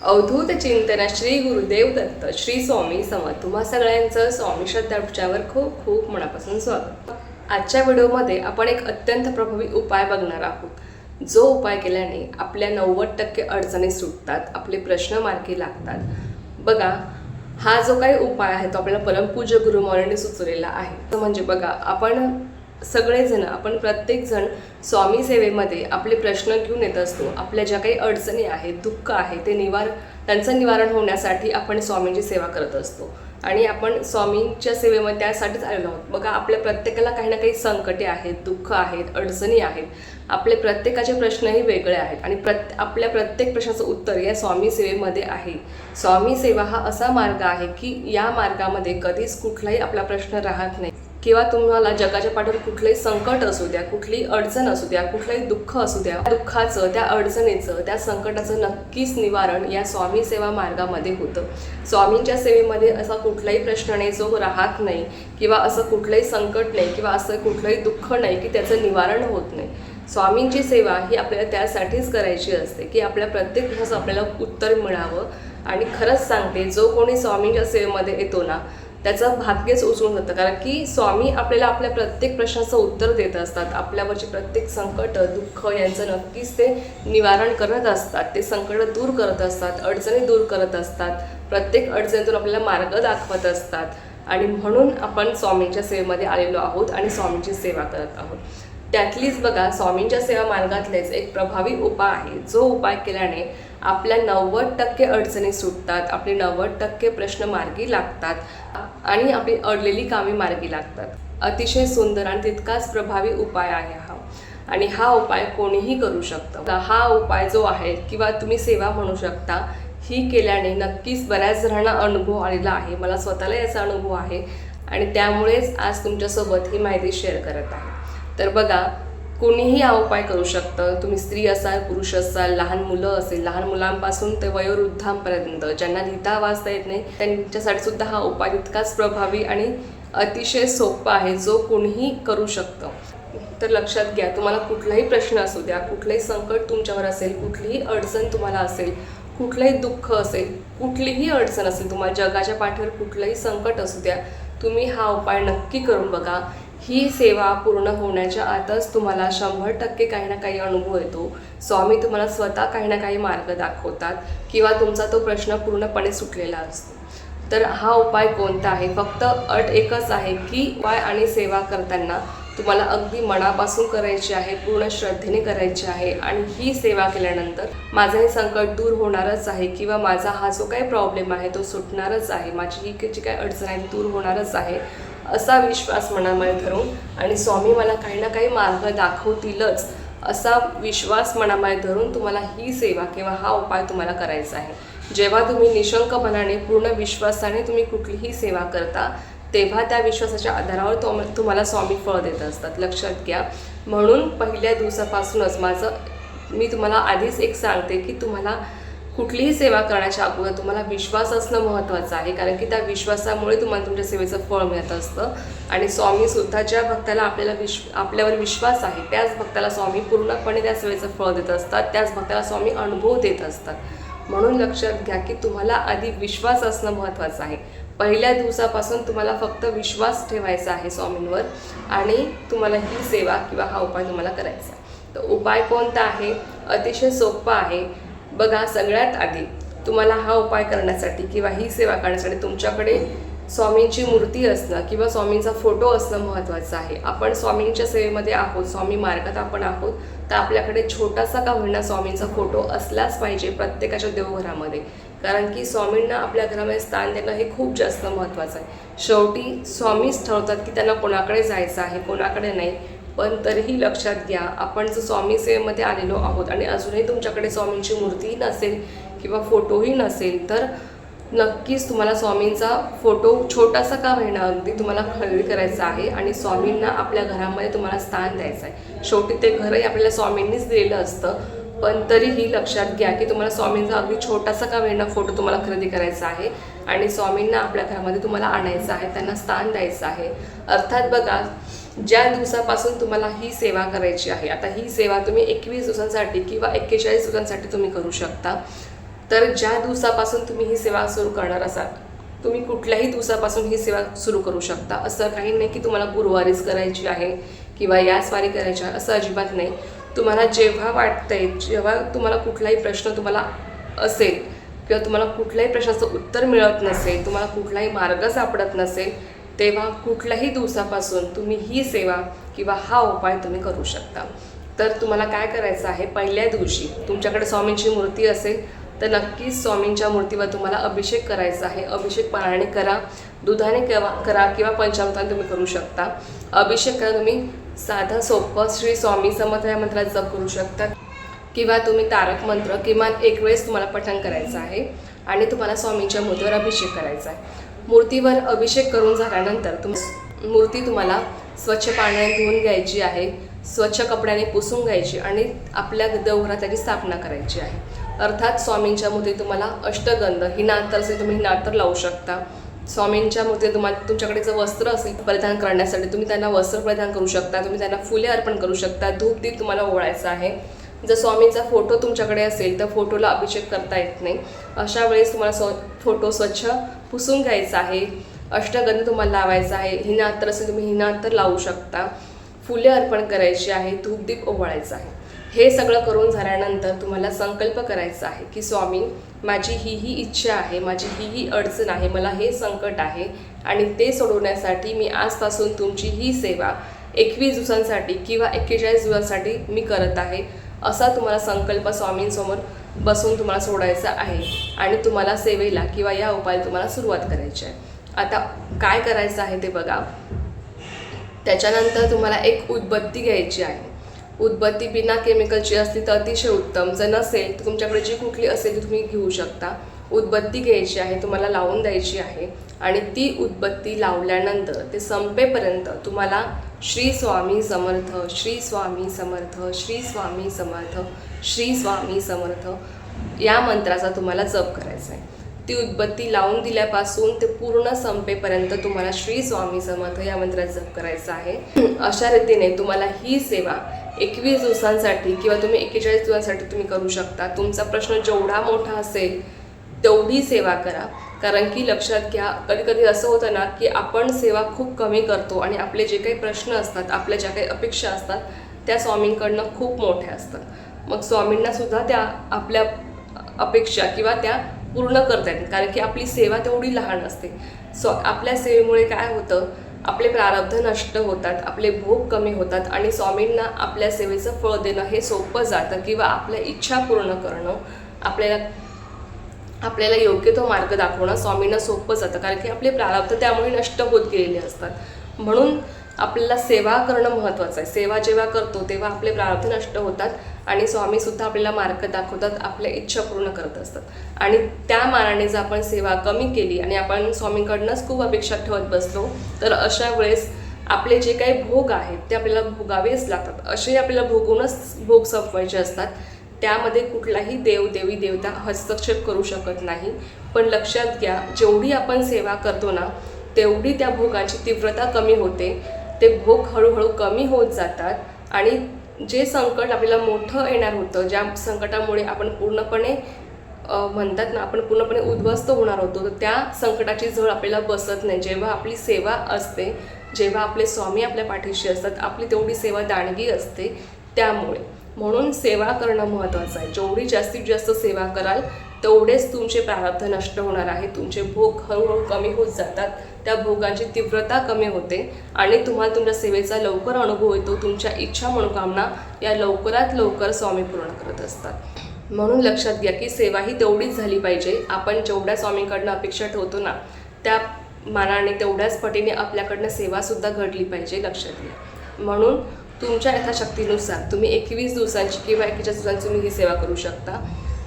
अवधूत चिंतन श्री गुरुदेव दत्त श्री स्वामी समर्थ तुम्हा सगळ्यांचं स्वामी श्रद्धाच्या खूप खूप मनापासून स्वागत। आजच्या व्हिडिओमध्ये आपण एक अत्यंत प्रभावी उपाय बघणार आहोत, जो उपाय केल्याने आपल्या 90% अडचणी सुटतात, आपले प्रश्न मार्गी लागतात। बघा, हा जो काही उपाय आहे तो आपल्याला परमपूज्य गुरु महाराजांनी सुचवलेला आहे। म्हणजे बघा, आपण प्रत्येक जण स्वामी सेवेमध्ये आपले प्रश्न घेऊन येत असतो। आपल्या ज्या काही अडचणी आहेत, दुःख आहे, त्यांचं निवारण होण्यासाठी आपण स्वामींची सेवा करत असतो आणि आपण स्वामींच्या सेवेमध्ये त्यासाठीच आलेलो आहोत। बघा, आपल्या प्रत्येकाला काही ना काही संकटे आहेत, दुःख आहेत, अडचणी आहेत। आपले प्रत्येकाचे प्रश्नही वेगळे आहेत आणि आपल्या प्रत्येक प्रश्नाचं उत्तर या स्वामी सेवेमध्ये आहे। स्वामी सेवा हा असा मार्ग आहे की या मार्गामध्ये कधीच कुठलाही आपला प्रश्न राहत नाही किंवा तुम्हाला जगाच्या पाठीवर कुठलंही संकट असू द्या, कुठलीही अडचण असू द्या, कुठलंही दुःख असू द्या, दुःखाचं, त्या अडचणीचं, त्या संकटाचं नक्कीच निवारण या स्वामी सेवा मार्गामध्ये होतं। स्वामींच्या सेवेमध्ये असा कुठलाही प्रश्न नाही जो राहत नाही किंवा असं कुठलंही संकट नाही किंवा असं कुठलंही दुःख नाही की त्याचं निवारण होत नाही। स्वामींची सेवा ही आपल्याला त्यासाठीच करायची असते की आपल्या प्रत्येक प्रश्नाचं आपल्याला उत्तर मिळावं। आणि खरंच सांगते, जो कोणी स्वामींच्या सेवेमध्ये येतो ना, त्याचं भाग्यच उचलून जातं, कारण की स्वामी आपल्याला आपल्या प्रत्येक प्रश्नाचं उत्तर देत असतात। आपल्यावरचे प्रत्येक संकट, दुःख यांचं नक्कीच ते निवारण करत असतात, ते संकट दूर करत असतात, अडचणी दूर करत असतात, प्रत्येक अडचणीतून आपल्याला मार्ग दाखवत असतात। आणि म्हणून आपण स्वामींच्या सेवेमध्ये आलेलो आहोत आणि स्वामींची सेवा करत आहोत। त्यातलीच बघा, स्वामींच्या सेवा मार्गातलेच एक प्रभावी उपाय आहे, जो उपाय केल्याने आपल्या 90% अडचणी सुटतात, आपले 90% प्रश्न मार्गी लागतात आणि आपली अडलेली कामे मार्गी लागतात। अतिशय सुंदर आणि तितकाच प्रभावी उपाय आहे हा, आणि हा उपाय कोणीही करू शकतं। हा उपाय जो आहे किंवा तुम्ही सेवा म्हणू शकता, ही केल्याने नक्कीच बऱ्याच जणांना अनुभव आलेला आहे। मला स्वतःला याचा अनुभव आहे आणि त्यामुळेच आज तुमच्यासोबत ही माहिती शेअर करत आहे। तर बघा, कोणीही हा उपाय करू शकतं। तुम्ही स्त्री असाल, पुरुष असाल, लहान मुलं असेल, लहान मुलांपासून ते वयोवृद्धांपर्यंत ज्यांना लिहिता वाचता येत नाही त्यांच्यासाठी सुद्धा हा उपाय तितकाच प्रभावी आणि अतिशय सोपा आहे, जो कोणीही करू शकतं। तर लक्षात घ्या, तुम्हाला कुठलाही प्रश्न असू द्या, कुठलंही संकट तुमच्यावर असेल, कुठलीही अडचण तुम्हाला असेल, कुठलंही दुःख असेल, कुठलीही अडचण असेल, तुम्हाला जगाच्या पाठीवर कुठलंही संकट असू द्या, तुम्ही हा उपाय नक्की करून बघा। ही सेवा पूर्ण होण्याच्या आतच तुम्हाला 100% काही ना काही अनुभव येतो। स्वामी तुम्हाला स्वतः काही ना काही मार्ग दाखवतात किंवा तुमचा तो प्रश्न पूर्णपणे सुटलेला असतो। तर हा उपाय कोणता आहे? फक्त अट एकच आहे की उपाय आणि सेवा करताना तुम्हाला अगदी मनापासून करायची आहे, पूर्ण श्रद्धेने करायची आहे। आणि ही सेवा केल्यानंतर माझं हे संकट दूर होणारच आहे किंवा माझा हा जो काही प्रॉब्लेम आहे तो सुटणारच आहे, माझी ही जी काही अडचण आहे दूर होणारच आहे, असा विश्वास मनामध्ये धरून आणि स्वामी मला काही ना काही मार्ग दाखवतीलच असा विश्वास मनामध्ये धरून तुम्हाला ही सेवा किंवा हा उपाय तुम्हाला करायचा आहे। जेव्हा तुम्ही निशंक मनाने, पूर्ण विश्वासाने तुम्ही कुठलीही सेवा करता, तेव्हा त्या विश्वासाच्या आधारावर तुम्हाला स्वामी फळ देत असतात। लक्षात घ्या। म्हणून पहिल्या दिवसापासूनच मी तुम्हाला आधीच एक सांगते की तुम्हाला कुठलीही सेवा करण्याच्या अगोदर तुम्हाला विश्वास असणं महत्त्वाचं आहे, कारण की त्या विश्वासामुळे तुम्हाला तुमच्या सेवेचं फळ मिळत असतं। आणि स्वामीसुद्धा ज्या भक्ताला आपल्यावर विश्वास आहे, त्याच भक्ताला स्वामी पूर्णपणे त्या सेवेचं फळ देत असतात, त्याच भक्ताला स्वामी अनुभव देत असतात। म्हणून लक्षात घ्या की तुम्हाला आधी विश्वास असणं महत्त्वाचं आहे। पहिल्या दिवसापासून तुम्हाला फक्त विश्वास ठेवायचा आहे स्वामींवर आणि तुम्हाला ही सेवा किंवा हा उपाय तुम्हाला करायचा आहे। तर उपाय कोणता आहे? अतिशय सोपा आहे। बघा, सगळ्यात आधी तुम्हाला हा उपाय करण्यासाठी किंवा ही सेवा करण्यासाठी तुमच्याकडे स्वामींची मूर्ती असणं किंवा स्वामींचा फोटो असणं महत्त्वाचं आहे। आपण स्वामींच्या सेवेमध्ये आहोत, स्वामी मार्गात आपण आहोत, तर आपल्याकडे छोटासा का होईना स्वामींचा फोटो असलाच पाहिजे प्रत्येकाच्या देवघरामध्ये, कारण की स्वामींना आपल्या घरामध्ये स्थान देणं हे खूप जास्त महत्त्वाचं आहे। शेवटी स्वामीच ठरवतात की त्यांना कोणाकडे जायचं आहे, कोणाकडे नाही। पण तरीही लक्षात घ्या, आपण जर स्वामी सेवेमध्ये आलेलो आहोत आणि अजूनही तुमच्याकडे स्वामींची मूर्तीही नसेल किंवा फोटोही नसेल, तर नक्कीच तुम्हाला स्वामींचा फोटो छोटासा का होईना अगदी तुम्हाला खरेदी करायचा आहे आणि स्वामींना आपल्या घरामध्ये तुम्हाला स्थान द्यायचं आहे। शेवटी ते घरही आपल्याला स्वामींनीच दिलेलं असतं, पण तरीही लक्षात घ्या की तुम्हाला स्वामींचा अगदी छोटासा का होईना फोटो तुम्हाला खरेदी करायचा आहे आणि स्वामींना आपल्या घरामध्ये तुम्हाला आणायचं आहे, त्यांना स्थान द्यायचं आहे। अर्थात बघा, ज्या दिवसापासून तुम्हाला ही सेवा करायची आहे, आता ही सेवा तुम्ही 21 दिवसांसाठी किंवा 41 दिवसांसाठी तुम्ही करू शकता। तर ज्या दिवसापासून तुम्ही ही सेवा सुरू करणार असाल, तुम्ही कुठल्याही दिवसापासून ही सेवा सुरू करू शकता. असं काही नाही की तुम्हाला गुरुवारीच करायची आहे किंवा याच वारी करायची आहे, असं अजिबात नाही. तुम्हाला जेव्हा वाटतंय, जेव्हा तुम्हाला कुठलाही प्रश्न तुम्हाला असेल किंवा तुम्हाला कुठल्याही प्रश्नाचं उत्तर मिळत नसेल, तुम्हाला कुठलाही मार्ग सापडत नसेल, तेव्हा कुठल्याही दिवसापासून तुम्ही ही सेवा किंवा हा उपाय तुम्ही करू शकता. तर तुम्हाला काय करायचं आहे, पहिल्या दिवशी तुमच्याकडे स्वामींची मूर्ती असेल तर नक्कीच स्वामींच्या मूर्तीवर तुम्हाला अभिषेक करायचा आहे. अभिषेक पाण्याने करा, दुधाने करा किंवा पंचामृताने तुम्ही करू शकता. अभिषेक करा, तुम्ही साधा सोपं श्री स्वामी समर्थ या मंत्राचा जप करू शकता किंवा तुम्ही तारक मंत्र किमान एक वेळेस तुम्हाला पठण करायचं आहे आणि तुम्हाला स्वामींच्या मूर्तीवर अभिषेक करायचा आहे. मूर्तीवर अभिषेक करून झाल्यानंतर मूर्ती तुम्हाला स्वच्छ पाण्याने धुवून घ्यायची आहे, स्वच्छ कपड्याने पुसून घ्यायची आणि आपल्या देवघरात त्याची स्थापना करायची आहे. अर्थात स्वामींच्या मूर्तीत तुम्हाला अष्टगंध, हिना अत्तर असेल तुम्ही हिना अत्तर लावू शकता. स्वामींच्या मूर्तीत तुम्हाला तुमच्याकडे जर वस्त्र असेल परिधान करण्यासाठी तुम्ही त्यांना वस्त्र परिधान करू शकता, तुम्ही त्यांना फुले अर्पण करू शकता, धूपदीप तुम्हाला ओवाळायचा आहे. जर स्वामींचा फोटो तुमच्याकडे असेल तर फोटोला अभिषेक करता येत नाही. अशा वेळेस तुम्हाला फोटो स्वच्छ पुसून घ्यायचा आहे, अष्टगंध तुम्हाला लावायचा आहे, हिना अत्तर असेल तुम्ही हिना अत्तर लावू शकता, फुले अर्पण करायची आहे, धूपदीप ओवाळायचा आहे. हे सगळं करून झाल्यानंतर तुम्हाला संकल्प करायचा आहे की स्वामी, माझी ही इच्छा आहे, माझी ही अडचण आहे, मला हे संकट आहे आणि ते सोडवण्यासाठी मी आजपासून तुमची ही सेवा 21 दिवसांसाठी किंवा 41 दिवसांसाठी मी करत आहे, असा तुम्हाला संकल्प स्वामींसमोर बसून तुम्हाला सोडायचा आहे आणि तुम्हाला सेवेला किंवा या उपायाला तुम्हाला सुरुवात करायची आहे. आता काय करायचं आहे ते बघा. त्याच्यानंतर तुम्हाला एक उदबत्ती घ्यायची आहे. उदबत्ती बिना केमिकलची असली तर अतिशय उत्तम, जर नसेल तर तुमच्याकडे जी कुठली असेल ती तुम्ही घेऊ शकता. उदबत्ती घ्यायची आहे, तुम्हाला लावून द्यायची आहे आणि ती उदबत्ती लावल्यानंतर ते संपेपर्यंत तुम्हाला श्री स्वामी समर्थ, श्री स्वामी समर्थ, श्री स्वामी समर्थ, श्री स्वामी समर्थ या मंत्राचा तुम्हाला जप करायचा आहे. ती उदबत्ती लावून दिल्यापासून ते पूर्ण संपेपर्यंत तुम्हाला श्री स्वामी समर्थ या मंत्राचा जप करायचा आहे. अशा रीतीने तुम्हाला ही सेवा 21 दिवसांसाठी किंवा तुम्ही 41 दिवसांसाठी तुम्ही करू शकता. तुमचा प्रश्न जेवढा मोठा असेल तेवढी सेवा करा. कारण की लक्षात घ्या, कधी कधी असं होतं ना की आपण सेवा खूप कमी करतो आणि आपले जे काही प्रश्न असतात, आपल्या ज्या काही अपेक्षा असतात त्या स्वामींकडनं खूप मोठ्या असतात. मग स्वामींनासुद्धा त्या आपल्या अपेक्षा किंवा त्या पूर्ण करता येतात, कारण की आपली सेवा तेवढी लहान असते. आपल्या सेवेमुळे काय होतं, आपले प्रारब्ध नष्ट होतात, आपले भोग कमी होतात आणि स्वामींना आपल्या सेवेचं फळ देणं हे सोपं जातं किंवा आपल्या इच्छा पूर्ण करणं, आपल्याला योग्य तो मार्ग दाखवणं स्वामींना सोपं जातं, कारण की आपले प्रारब्ध त्यामुळे नष्ट होत गेलेले असतात. म्हणून आपल्याला सेवा करणं महत्त्वाचं आहे. सेवा जेव्हा करतो तेव्हा आपले प्रारब्ध नष्ट होतात आणि स्वामीसुद्धा आपल्याला मार्ग दाखवतात, आपल्या इच्छा पूर्ण करत असतात. आणि त्या मानाने जर आपण सेवा कमी केली आणि आपण स्वामींकडनंच खूप अपेक्षा ठेवत बसलो तर अशा वेळेस आपले जे काही भोग आहेत ते आपल्याला भोगावेच लागतात. असे आपल्याला भोगूनच भोग संपवायचे असतात. त्यामध्ये कुठलाही देव देवी देवता हस्तक्षेप करू शकत नाही. पण लक्षात घ्या, जेवढी आपण सेवा करतो ना तेवढी त्या भोगाची तीव्रता कमी होते, ते भोग हळूहळू कमी होत जातात आणि जे संकट आपल्याला मोठं येणार होतं, ज्या संकटामुळे आपण पूर्णपणे म्हणतात ना आपण पूर्णपणे उद्ध्वस्त होणार होतो, तर त्या संकटाची झळ आपल्याला बसत नाही. जेव्हा आपली सेवा असते, जेव्हा आपले स्वामी आपल्या पाठीशी असतात, आपली तेवढी सेवा दांडगी असते. त्यामुळे म्हणून सेवा करणं महत्त्वाचं आहे. जेवढी जास्तीत जास्त सेवा कराल तेवढेच तुमचे प्रारब्ध नष्ट होणार आहे, तुमचे भोग हळूहळू कमी होत जातात, त्या भोगांची तीव्रता कमी होते आणि तुम्हाला तुमच्या सेवेचा लवकर अनुभव येतो. तुमच्या इच्छा मनोकामना या लवकरात लवकर स्वामी पूर्ण करत असतात. म्हणून लक्षात घ्या की सेवा ही तेवढीच झाली पाहिजे. आपण जेवढ्या स्वामींकडनं अपेक्षा ठेवतो ना त्या मानाने तेवढ्याच पटीने आपल्याकडनं सेवासुद्धा घडली पाहिजे, लक्षात घ्या. म्हणून तुमच्या यथाशक्तीनुसार तुम्ही 21 दिवसांची किंवा 41 दिवसांची तुम्ही ही सेवा करू शकता.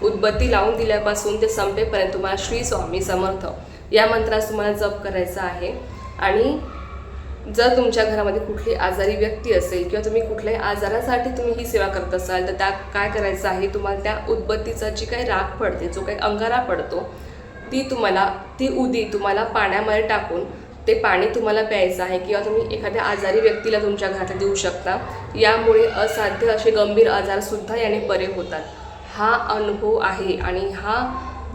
उदबत्ती लावून दिल्यापासून ते संपेपर्यंत तुम्हाला श्री स्वामी समर्थ या मंत्राचा तुम्हाला जप करायचा आहे. आणि जर तुमच्या घरामध्ये कुठली आजारी व्यक्ती असेल किंवा तुम्ही कुठल्याही आजारासाठी तुम्ही ही सेवा करत असाल तर त्या काय करायचं आहे, तुम्हाला त्या उदबत्तीचा जी काही राख पडते, जो काही अंगारा पडतो, ती उदी तुम्हाला पाण्यामध्ये टाकून ते पाणी तुम्हाला प्यायचं आहे किंवा तुम्ही एखाद्या आजारी व्यक्तीला तुमच्या घरात देऊ शकता. यामुळे असाध्य असे गंभीर आजारसुद्धा याने बरे होतात. हा अनुभव आहे आणि हा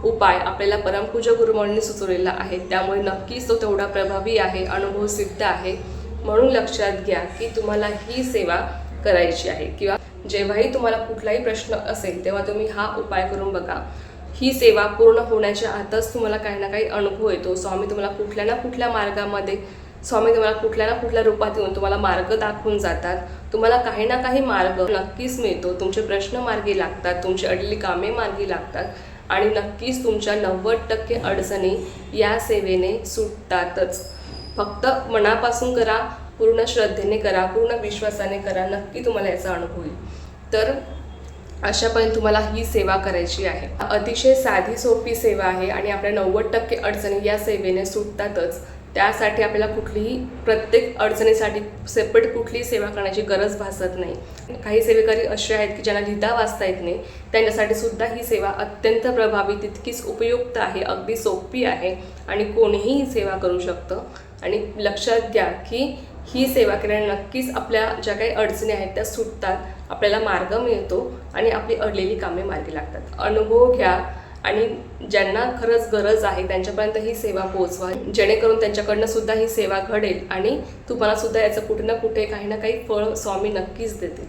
उपाय आपल्याला परमपूज्य गुरुमाऊलींनी सुचवलेला आहे, त्यामुळे नक्कीच तो तेवढा प्रभावी आहे, अनुभव सिद्ध आहे. म्हणून लक्षात घ्या की तुम्हाला ही सेवा करायची आहे, किंवा जेव्हाही तुम्हाला कुठलाही प्रश्न असेल तेव्हा तुम्ही हा उपाय करून बघा. ही सेवा पूर्ण होण्याच्या आतच तुम्हाला काही ना काही अनुभव येतो. स्वामी तुम्हाला कुठल्या ना कुठल्या मार्गामध्ये, स्वामी तुम्हाला कुठल्या ना कुठल्या रूपात येऊन तुम्हाला मार्ग दाखवून जातात. तुम्हाला काही ना काही मार्ग नक्कीच मिळतो. तुमचे प्रश्न मार्गी लागतात, तुमची अडलेली कामे मार्गी लागतात आणि नक्कीच तुमच्या 90% अडचणी या सेवेने सुटतातच. फक्त मनापासून करा, पूर्ण श्रद्धेने करा, पूर्ण विश्वासाने करा, नक्की तुम्हाला याचा अनुभव येईल. तर अशापर्यंत तुम्हाला ही सेवा करायची आहे. अतिशय साधी सोपी सेवा आहे आणि आपल्या 90% अडचणी या सेवेने सुटतातच. त्यासाठी आपल्याला कुठलीही प्रत्येक अडचणीसाठी सेपरेट कुठलीही सेवा करण्याची गरज भासत नाही. काही सेवेकरी असे आहेत की ज्यांना लिहिता वाचता येत नाही, त्यांच्यासाठी सुद्धा ही सेवा अत्यंत प्रभावी, तितकीच उपयुक्त आहे, अगदी सोपी आहे आणि कोणीही ही सेवा करू शकतं. आणि लक्षात घ्या की ही सेवा केल्याने नक्कीच आपल्या ज्या काही अडचणी आहेत त्या सुटतात, आपल्याला मार्ग मिळतो आणि आपली अडलेली कामे मार्गी लागतात. अनुभव घ्या आणि ज्यांना खरंच गरज आहे त्यांच्यापर्यंत ही सेवा पोहोचवा, जेणेकरून त्यांच्याकडनं सुद्धा ही सेवा घडेल आणि तुम्हाला सुद्धा याचं कुठे ना कुठे काही ना काही फळ स्वामी नक्कीच देतील.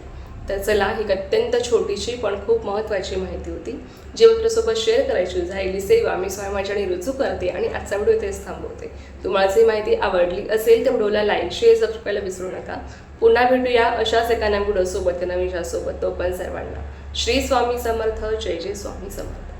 तर चला, ही अत्यंत छोटीशी पण खूप महत्त्वाची माहिती होती, जी मित्रांसोबत शेअर करायची. झालेली सेवा मी स्वयं माझ्याने रुजू करते आणि आजचा व्हिडिओ इथेच थांबवते. तुम्हाला जी माहिती आवडली असेल तर व्हिडिओला लाईक, शेअर, सबस्क्राईब करायला विसरू नका. पुन्हा भेटूया अशाच एका नवीन व्हिडिओसोबत, नवीन विषयासोबत. तोपर्यंत सर्वांना श्री स्वामी समर्थ. जय जय स्वामी समर्थ.